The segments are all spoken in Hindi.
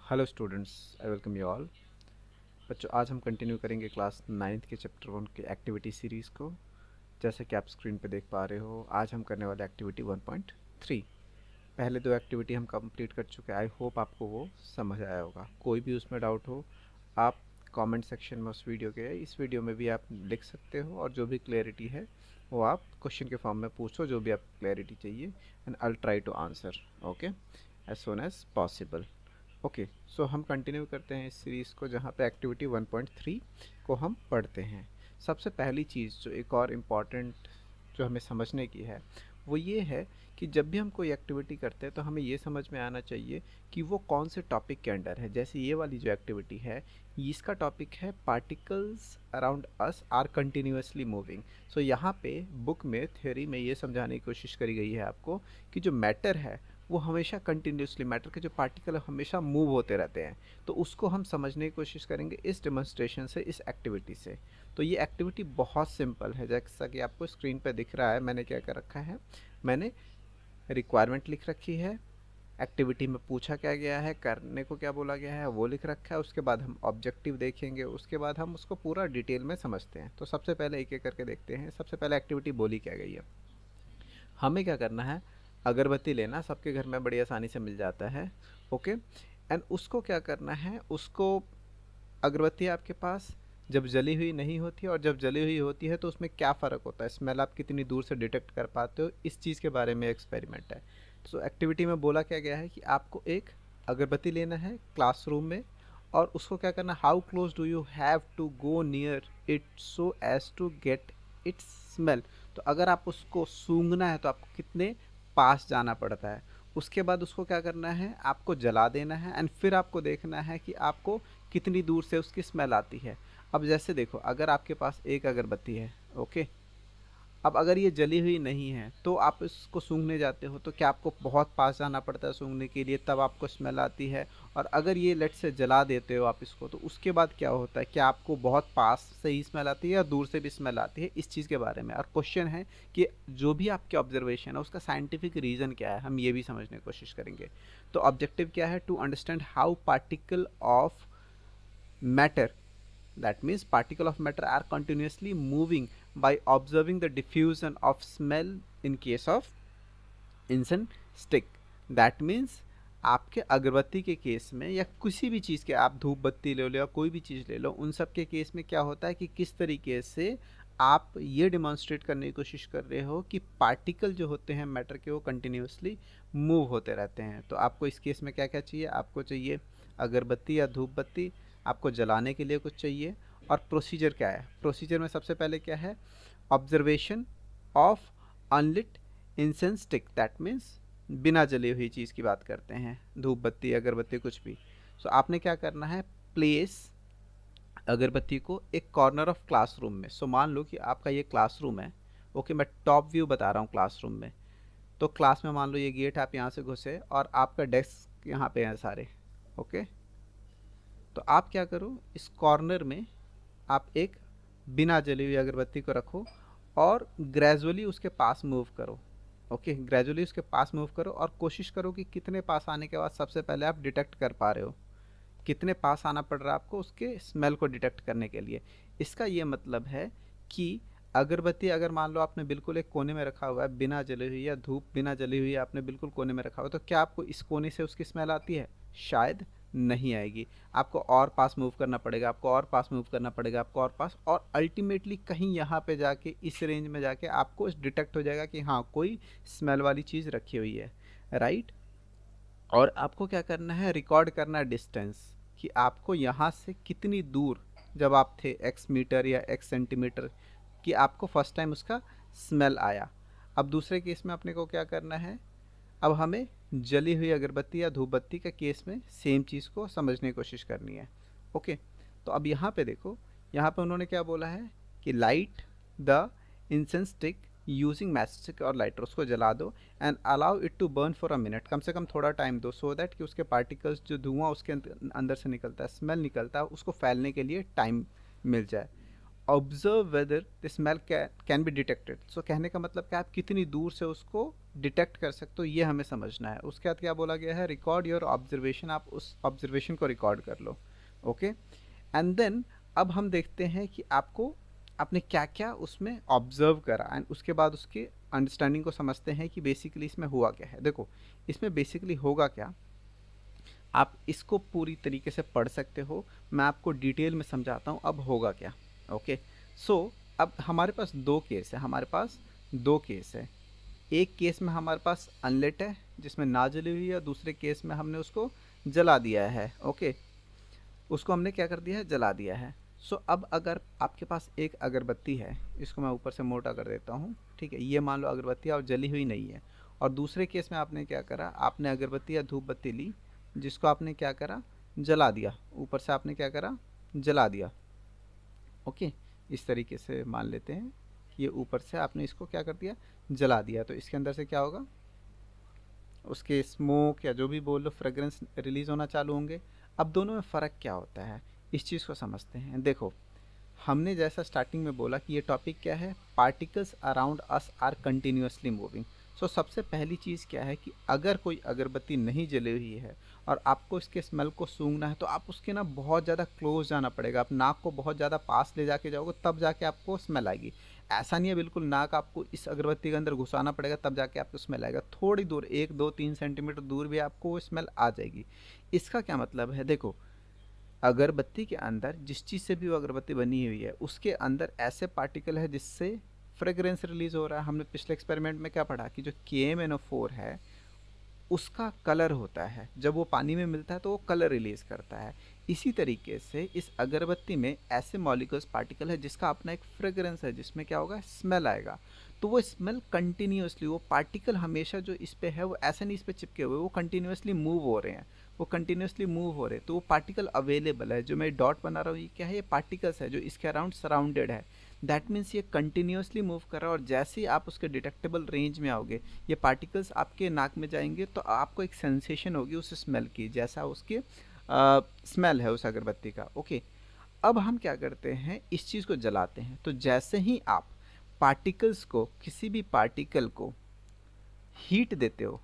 Hello students, I welcome you all. बच्चों, आज हम कंटिन्यू करेंगे क्लास 9th के चैप्टर 1 के एक्टिविटी सीरीज़ को। जैसे कि आप स्क्रीन पे देख पा रहे हो, आज हम करने वाले एक्टिविटी 1.3। पहले दो एक्टिविटी हम कंप्लीट कर चुके हैं। आई होप आपको वो समझ आया होगा। कोई भी उसमें डाउट हो, आप कमेंट सेक्शन में उस वीडियो के इस वीडियो में भी आप लिख सकते हो, और जो भी क्लैरिटी है वो आप क्वेश्चन के फॉर्म में पूछो, जो भी आप क्लैरिटी चाहिए, and I try to answer okay as soon as possible. Okay, so हम कंटिन्यू करते हैं इस सीरीज़ को, जहाँ पे एक्टिविटी 1.3 को हम पढ़ते हैं। सबसे पहली चीज़ जो एक और इम्पॉर्टेंट जो हमें समझने की है, वो ये है कि जब भी हम कोई एक्टिविटी करते हैं तो हमें ये समझ में आना चाहिए कि वो कौन से टॉपिक के अंडर है। जैसे ये वाली जो एक्टिविटी है, इसका टॉपिक है particles around us are continuously moving. So यहाँ पे बुक में थ्योरी में ये समझाने की कोशिश करी गई है आपको कि जो मैटर है वो हमेशा कंटिन्यूसली, मैटर के जो पार्टिकल हमेशा मूव होते रहते हैं। तो उसको हम समझने की कोशिश करेंगे इस डेमोन्स्ट्रेशन से, इस एक्टिविटी से। तो ये एक्टिविटी बहुत सिंपल है, जैसा कि आपको स्क्रीन पर दिख रहा है। मैंने क्या कर रखा है, मैंने रिक्वायरमेंट लिख रखी है, एक्टिविटी में पूछा क्या गया है, करने को क्या बोला गया है वो लिख रखा है। उसके बाद हम ऑब्जेक्टिव देखेंगे, उसके बाद हम उसको पूरा डिटेल में समझते हैं। तो सबसे पहले एक एक करके देखते हैं। सबसे पहले एक्टिविटी बोली क्या गई है, हमें क्या करना है, अगरबत्ती लेना, सबके घर में बड़ी आसानी से मिल जाता है। ओके, एंड उसको क्या करना है, उसको अगरबत्ती आपके पास जब जली हुई नहीं होती और जब जली हुई होती है तो उसमें क्या फ़र्क होता है, स्मेल आप कितनी दूर से डिटेक्ट कर पाते हो, इस चीज़ के बारे में एक्सपेरिमेंट है। सो एक्टिविटी में बोला क्या गया है कि आपको एक अगरबत्ती लेना है क्लासरूम में, और उसको क्या करना, how close do you have to go near it so as to get its smell. तो अगर आप उसको सूंघना है तो आपको कितने पास जाना पड़ता है। उसके बाद उसको क्या करना है, आपको जला देना है, एंड फिर आपको देखना है कि आपको कितनी दूर से उसकी स्मेल आती है। अब जैसे देखो, अगर आपके पास एक अगरबत्ती है, ओके, अब अगर ये जली हुई नहीं है तो आप इसको सूंघने जाते हो तो क्या आपको बहुत पास जाना पड़ता है सूंघने के लिए, तब आपको स्मेल आती है। और अगर ये लेट से जला देते हो आप इसको, तो उसके बाद क्या होता है, क्या आपको बहुत पास से ही स्मेल आती है या दूर से भी स्मेल आती है, इस चीज़ के बारे में। और क्वेश्चन है कि जो भी आपके ऑब्जर्वेशन है उसका साइंटिफिक रीज़न क्या है, हम ये भी समझने की कोशिश करेंगे। तो ऑब्जेक्टिव क्या है, to understand how particle of matter, that means particle of matter are continuously moving by observing the diffusion of smell in case of incense stick। that means आपके अगरबत्ती के केस में या किसी भी चीज़ के, आप धूप बत्ती ले लो या कोई भी चीज़ ले लो, उन सब के केस में क्या होता है कि किस तरीके से आप ये डिमॉन्स्ट्रेट करने की कोशिश कर रहे हो कि पार्टिकल जो होते हैं मैटर के, वो कंटिन्यूसली मूव होते रहते हैं। तो आपको इस केस में क्या क्या चाहिए, आपको चाहिए अगरबत्ती या धूप बत्ती, आपको जलाने के लिए कुछ चाहिए। और प्रोसीजर क्या है, प्रोसीजर में सबसे पहले क्या है, observation of unlit incense stick, that means बिना जली हुई चीज़ की बात करते हैं, धूप बत्ती अगरबत्ती कुछ भी। सो आपने क्या करना है, प्लेस अगरबत्ती को एक कॉर्नर ऑफ क्लासरूम में। सो मान लो कि आपका ये क्लासरूम है, ओके, मैं टॉप व्यू बता रहा हूँ क्लासरूम में। तो क्लास में मान लो ये गेट, आप यहाँ से घुसे और आपका डेस्क यहाँ पे हैं सारे, ओके। तो आप क्या करो, इस कॉर्नर में आप एक बिना जली हुई अगरबत्ती को रखो और ग्रेजुअली उसके पास मूव करो। ओके, ग्रेजुअली उसके पास मूव करो और कोशिश करो कि कितने पास आने के बाद सबसे पहले आप डिटेक्ट कर पा रहे हो, कितने पास आना पड़ रहा है आपको उसके स्मेल को डिटेक्ट करने के लिए। इसका ये मतलब है कि अगरबत्ती अगर मान लो आपने बिल्कुल एक कोने में रखा हुआ है बिना जली हुई, या धूप बिना जली हुई आपने बिल्कुल कोने में रखा हुआ, तो क्या आपको इस कोने से उसकी स्मेल आती है, शायद नहीं आएगी। आपको और पास मूव करना पड़ेगा, आपको और पास मूव करना पड़ेगा, आपको और पास, और अल्टीमेटली कहीं यहाँ पे जाके इस रेंज में जाके आपको डिटेक्ट हो जाएगा कि हाँ कोई स्मेल वाली चीज़ रखी हुई है, राइट। और आपको क्या करना है, रिकॉर्ड करना है डिस्टेंस, कि आपको यहाँ से कितनी दूर जब आप थे, एक्स मीटर या एक्स सेंटीमीटर, कि आपको फर्स्ट टाइम उसका स्मेल आया। अब दूसरे केस में अपने को क्या करना है, अब हमें जली हुई अगरबत्ती या धूप बत्ती का केस में सेम चीज़ को समझने की कोशिश करनी है। ओके, तो अब यहाँ पे देखो, यहाँ पे उन्होंने क्या बोला है कि light the incense stick using match stick और लाइटर, उसको जला दो and allow it to burn for a minute, कम से कम थोड़ा टाइम दो, सो दैट कि उसके पार्टिकल्स, जो धुआं उसके अंदर से निकलता है, स्मेल निकलता है, उसको फैलने के लिए टाइम मिल जाए। Observe whether the smell can be detected. So कहने का मतलब कि आप कितनी दूर से उसको डिटेक्ट कर सकते हो, ये हमें समझना है। उसके बाद क्या बोला गया है, रिकॉर्ड योर ऑब्जर्वेशन, आप उस ऑब्जर्वेशन को रिकॉर्ड कर लो। ओके, एंड देन अब हम देखते हैं कि आपने क्या क्या उसमें ऑब्जर्व करा, एंड उसके बाद उसके अंडरस्टैंडिंग को समझते हैं कि बेसिकली इसमें हुआ क्या है। देखो, इसमें बेसिकली होगा क्या, आप इसको पूरी तरीके से पढ़ सकते हो, मैं आपको डिटेल में समझाता हूँ अब होगा क्या। ओके, सो अब हमारे पास दो केस है, एक केस में हमारे पास अनलेट है जिसमें ना जली हुई है, दूसरे केस में हमने उसको जला दिया है। ओके, उसको हमने क्या कर दिया है, जला दिया है। सो अब अगर आपके पास एक अगरबत्ती है, इसको मैं ऊपर से मोटा कर देता हूँ, ठीक है, ये मान लो अगरबत्ती और जली हुई नहीं है, और दूसरे केस में आपने क्या करा, आपने अगरबत्ती या धूप बत्ती ली, जिसको आपने क्या करा, जला दिया, ऊपर से आपने क्या करा, जला दिया। ओके, इस तरीके से मान लेते हैं कि ये ऊपर से आपने इसको क्या कर दिया, जला दिया, तो इसके अंदर से क्या होगा, उसके स्मोक या जो भी बोल लो, फ्रेग्रेंस रिलीज होना चालू होंगे। अब दोनों में फ़र्क क्या होता है, इस चीज़ को समझते हैं। देखो, हमने जैसा स्टार्टिंग में बोला कि ये टॉपिक क्या है, particles around us are continuously moving. So सबसे पहली चीज़ क्या है कि अगर कोई अगरबत्ती नहीं जली हुई है और आपको इसके स्मेल को सूंघना है, तो आप उसके ना बहुत ज़्यादा क्लोज जाना पड़ेगा, आप नाक को बहुत ज़्यादा पास ले जाके जाओगे तब जाके आपको स्मेल आएगी। ऐसा नहीं है बिल्कुल नाक आपको इस अगरबत्ती के अंदर घुसाना पड़ेगा तब जाके आपको स्मेल आएगा, थोड़ी दूर 1 2 3 सेंटीमीटर दूर भी आपको वो स्मेल आ जाएगी। इसका क्या मतलब है, देखो, अगरबत्ती के अंदर जिस चीज़ से भी वो अगरबत्ती बनी हुई है उसके अंदर ऐसे पार्टिकल है जिससे फ्रेग्रेंस रिलीज हो रहा है। हमने पिछले एक्सपेरिमेंट में क्या पढ़ा कि जो KMnO4 है उसका कलर होता है, जब वो पानी में मिलता है तो वो कलर रिलीज करता है। इसी तरीके से इस अगरबत्ती में ऐसे मॉलिक्यूल्स पार्टिकल है जिसका अपना एक फ्रेग्रेंस है, जिसमें क्या होगा, स्मेल आएगा। तो वो स्मेल कंटिन्यूसली, वो पार्टिकल हमेशा जो इस पे है वो ऐसे नहीं इस पे चिपके हुए, वो कंटिन्यूसली मूव हो रहे हैं, तो वो पार्टिकल अवेलेबल है। जो मैं डॉट बना रहा हूँ ये क्या है, ये पार्टिकल्स है जो इसके अराउंड सराउंडेड है। दैट मीन्स ये कंटिन्यूसली मूव कर रहा है, और जैसे ही आप उसके डिटेक्टेबल रेंज में आओगे, ये पार्टिकल्स आपके नाक में जाएंगे तो आपको एक सेंसेशन होगी उस स्मेल की, जैसा उसके स्मेल है उस अगरबत्ती का। ओके, अब हम क्या करते हैं, इस चीज़ को जलाते हैं। तो जैसे ही आप पार्टिकल्स को, किसी भी पार्टिकल को हीट देते हो,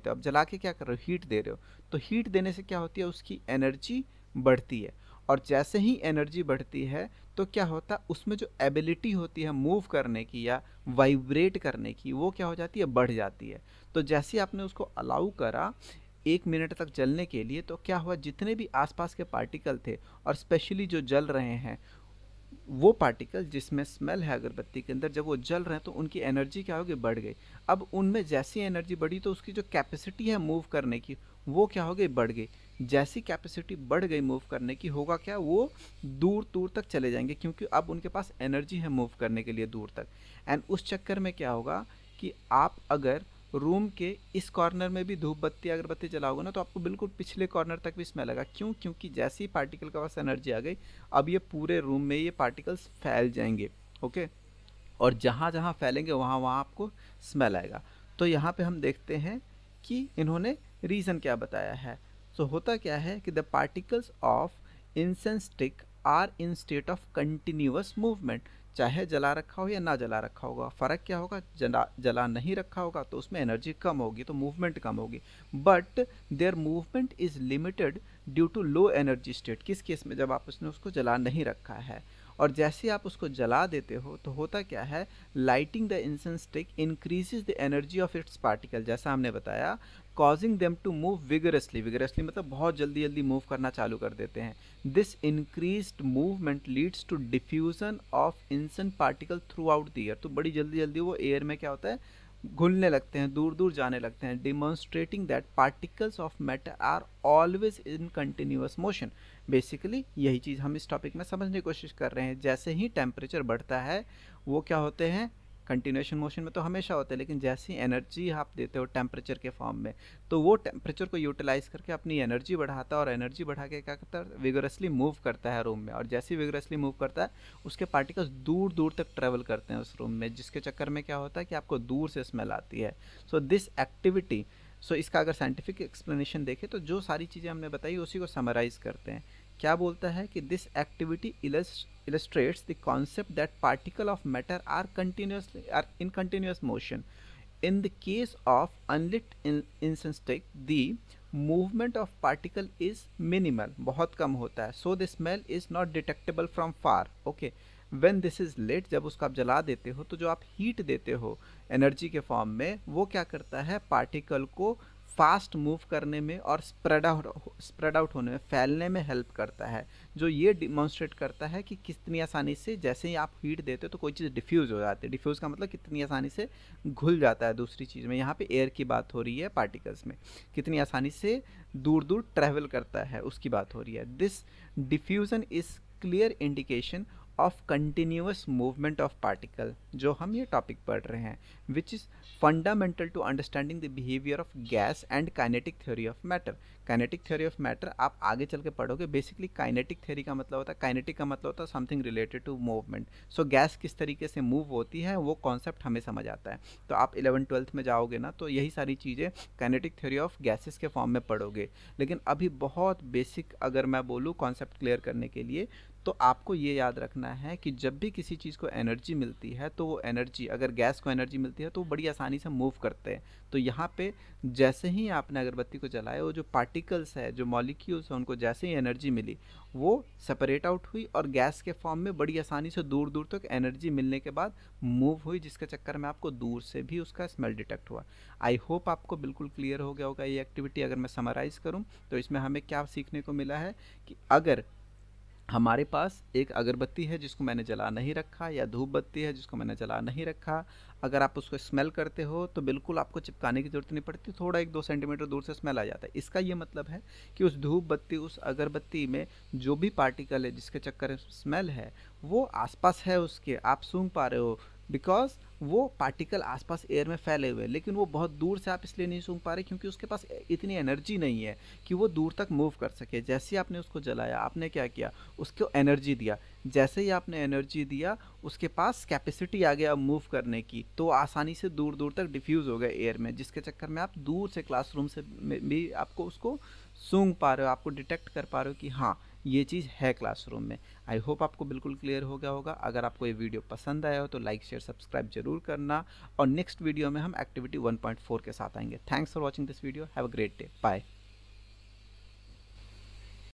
अब जला के क्या कर रहे हो, हीट दे रहे हो, तो हीट देने से क्या होती है, उसकी एनर्जी बढ़ती है, और जैसे ही एनर्जी बढ़ती है तो क्या होता है, उसमें जो एबिलिटी होती है मूव करने की या वाइब्रेट करने की, वो क्या हो जाती है, बढ़ जाती है। तो जैसे ही आपने उसको अलाउ करा 1 मिनट तक जलने के लिए, तो क्या हुआ, जितने भी आसपास के पार्टिकल थे और स्पेशली जो जल रहे हैं, वो पार्टिकल जिसमें स्मेल है अगरबत्ती के अंदर, जब वो जल रहे हैं तो उनकी एनर्जी क्या होगी, बढ़ गई। अब उनमें जैसी एनर्जी बढ़ी तो उसकी जो कैपेसिटी है मूव करने की, वो क्या हो गई, बढ़ गई। जैसी कैपेसिटी बढ़ गई मूव करने की, होगा क्या, वो दूर दूर तक चले जाएंगे, क्योंकि अब उनके पास एनर्जी है मूव करने के लिए दूर तक। एंड उस चक्कर में क्या होगा कि आप अगर रूम के इस कॉर्नर में भी धूप बत्ती अगरबत्ती जलाओगे ना, तो आपको बिल्कुल पिछले कॉर्नर तक भी स्मेल आएगा। क्यों, क्योंकि जैसे ही पार्टिकल के पास एनर्जी आ गई, अब ये पूरे रूम में ये पार्टिकल्स फैल जाएंगे। ओके, और जहाँ जहाँ फैलेंगे वहाँ वहाँ आपको स्मेल आएगा। तो यहाँ पे हम देखते हैं कि इन्होंने रीज़न क्या बताया है। सो होता क्या है कि the particles of incense stick are in state of continuous movement. चाहे जला रखा हो या ना जला रखा होगा, फ़र्क क्या होगा, जला नहीं रखा होगा तो उसमें एनर्जी कम होगी, तो मूवमेंट कम होगी, but there movement is limited due to low energy state. किस केस में, जब आप उसने उसको जला नहीं रखा है। और जैसे आप उसको जला देते हो तो होता क्या है, lighting the incense stick increases the energy of its particle, जैसा हमने बताया, causing them to move vigorously मतलब बहुत जल्दी जल्दी मूव करना चालू कर देते हैं। This increased movement leads to diffusion of incense particle throughout the air. तो बड़ी जल्दी जल्दी वो एयर में क्या होता है, घुलने लगते हैं, दूर दूर जाने लगते हैं। Demonstrating that particles of matter are always in continuous motion. Basically यही चीज़ हम इस टॉपिक में समझने की कोशिश कर रहे हैं। जैसे ही टेम्परेचर बढ़ता है वो क्या होते हैं, कंटिन्यूएशन मोशन में तो हमेशा होते हैं, लेकिन जैसे ही एनर्जी आप देते हो टेम्परेचर के फॉर्म में, तो वो टेम्परेचर को यूटिलाइज करके अपनी एनर्जी बढ़ाता है, और एनर्जी बढ़ा के क्या करता है, विगरसली मूव करता है रूम में। और जैसे ही विगरसली मूव करता है उसके पार्टिकल्स दूर दूर तक ट्रेवल करते हैं उस रूम में, जिसके चक्कर में क्या होता है कि आपको दूर से स्मेल आती है। सो दिस एक्टिविटी, सो इसका अगर साइंटिफिक एक्सप्लेनेशन देखें तो जो सारी चीज़ें हमने बताई उसी को समराइज़ करते हैं क्या बोलता है कि this activity illustrates the concept that particle of matter are in continuous motion. In the case of unlit incense stick, the movement of particle is minimal, बहुत कम होता है. So the smell is not detectable from far. Okay. When this is lit, जब उसको आप जला देते हो तो जो आप हीट देते हो एनर्जी के फॉर्म में, वो क्या करता है, पार्टिकल को फास्ट मूव करने में और स्प्रेड आउट होने में, फैलने में हेल्प करता है. जो ये डिमॉन्स्ट्रेट करता है कि कितनी आसानी से जैसे ही आप हीट देते हो तो कोई चीज़ डिफ्यूज़ हो जाती है. डिफ्यूज़ का मतलब कितनी आसानी से घुल जाता है दूसरी चीज़ में. यहाँ पे एयर की बात हो रही है, पार्टिकल्स में कितनी आसानी से दूर दूर ट्रैवल करता है उसकी बात हो रही है. This diffusion is clear indication of continuous movement of particle, जो हम ये टॉपिक पढ़ रहे हैं, which is fundamental to understanding the behaviour of gas and kinetic theory of matter. Kinetic theory of matter आप आगे चल के पढ़ोगे. बेसिकली काइनेटिक थ्योरी का मतलब होता है, काइनेटिक का मतलब होता है something related to movement. So gas किस तरीके से मूव होती है वो कॉन्सेप्ट हमें समझ आता है. तो आप 11th-12th में जाओगे ना तो यही सारी चीज़ें काइनेटिक थ्योरी ऑफ गैसेस के फॉर्म में पढ़ोगे. लेकिन अभी बहुत बेसिक अगर मैं बोलूँ कॉन्सेप्ट क्लियर करने के लिए, तो आपको ये याद रखना है कि जब भी किसी चीज़ को एनर्जी मिलती है तो वो एनर्जी, अगर गैस को एनर्जी मिलती है तो वो बड़ी आसानी से मूव करते हैं. तो यहाँ पे जैसे ही आपने अगरबत्ती को जलाया, वो जो पार्टिकल्स है, जो मॉलिक्यूल्स हैं, उनको जैसे ही एनर्जी मिली वो सेपरेट आउट हुई और गैस के फॉर्म में बड़ी आसानी से दूर दूर तक एनर्जी मिलने के बाद मूव हुई, जिसके चक्कर में आपको दूर से भी उसका स्मेल डिटेक्ट हुआ. आई होप आपको बिल्कुल क्लियर हो गया होगा ये एक्टिविटी. अगर मैं समराइज़ करूँ तो इसमें हमें क्या सीखने को मिला है कि अगर हमारे पास एक अगरबत्ती है जिसको मैंने जला नहीं रखा, या धूप बत्ती है जिसको मैंने जला नहीं रखा, अगर आप उसको स्मेल करते हो तो बिल्कुल आपको चिपकाने की ज़रूरत नहीं पड़ती, थोड़ा 1-2 सेंटीमीटर दूर से स्मेल आ जाता है. इसका ये मतलब है कि उस धूप बत्ती, उस अगरबत्ती में जो भी पार्टिकल है जिसके चक्कर स्मेल है वो आसपास है उसके, आप सूंघ पा रहे हो, बिकॉज वो पार्टिकल आसपास एयर में फैले हुए हैं. लेकिन वो बहुत दूर से आप इसलिए नहीं सूंघ पा रहे क्योंकि उसके पास इतनी एनर्जी नहीं है कि वो दूर तक मूव कर सके. जैसे ही आपने उसको जलाया, आपने क्या किया, उसको एनर्जी दिया. जैसे ही आपने एनर्जी दिया, उसके पास कैपेसिटी आ गया मूव करने की, तो आसानी से दूर दूर तक डिफ्यूज़ हो गया एयर में, जिसके चक्कर में आप दूर से क्लासरूम से भी आपको उसको सूंघ पा रहे हो, आपको डिटेक्ट कर पा रहे हो कि हाँ ये चीज़ है क्लासरूम में. आई होप आपको बिल्कुल क्लियर हो गया होगा. अगर आपको ये वीडियो पसंद आया हो तो लाइक शेयर सब्सक्राइब जरूर करना, और नेक्स्ट वीडियो में हम एक्टिविटी 1.4 के साथ आएंगे. Thanks for watching this video. Have a great day. Bye.